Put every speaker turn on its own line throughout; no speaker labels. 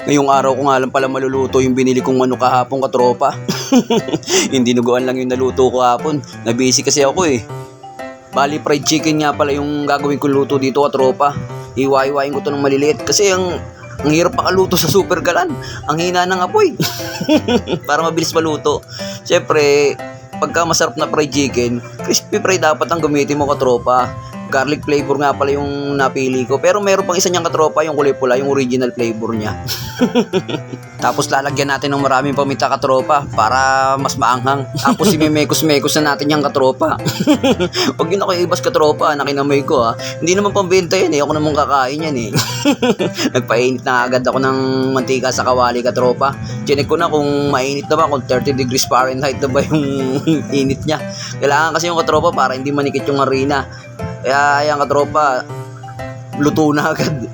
Ngayong araw ko nga lang pala maluluto yung binili kong manok kahapon, katropa. Hindi dinuguan lang yung naluto ko hapon. Nabisi kasi ako eh. Bali fried chicken nga pala yung gagawin kong luto dito, katropa. Iwa-iwain ko to ng maliliit kasi ang hirap makaluto sa super galan. Ang hina ng apoy. Para mabilis maluto. Siyempre, pagka masarap na fried chicken, crispy fry dapat ang gamitin mo, katropa. Garlic flavor nga pala yung napili ko. Pero meron pang isa niyang katropa, yung kulay pula, yung original flavor niya. Tapos lalagyan natin ng maraming paminta, katropa, para mas maanghang. Tapos imemekos-mekos na natin yung katropa. Huwag yun ako ibas, katropa, nakinamay ko ha. Hindi naman pambenta yan eh, ako naman kakain yan eh. Nagpainit na agad ako ng mantika sa kawali, katropa. Chinek ko na kung mainit na ba, kung 30 degrees Fahrenheit na ba yung init niya. Kailangan kasi yung katropa para hindi manikit yung harina. Kaya ayan, katropa, luto na agad.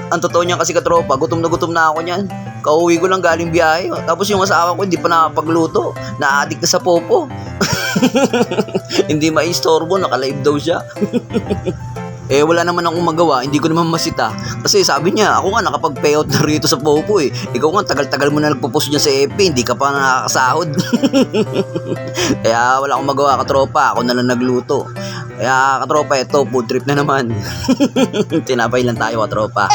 Ang totoo niyan kasi, katropa, gutom na ako niyan. Kauwi ko lang galing biyahe. Tapos yung asawa ko hindi pa nakapagluto. Na-addict na sa popo. Hindi maistorbo, naka-live daw siya. Eh wala naman akong magawa, hindi ko naman masita. Kasi sabi niya, ako nga nakapag-payout na rito sa Popo eh. Ikaw nga, tagal-tagal mo na nagpo-post niya sa FB, hindi ka pa nakakasahod. Kaya wala akong magawa, katropa, ako na lang nagluto. Kaya katropa, ito, food trip na naman. Tinapay lang tayo, katropa.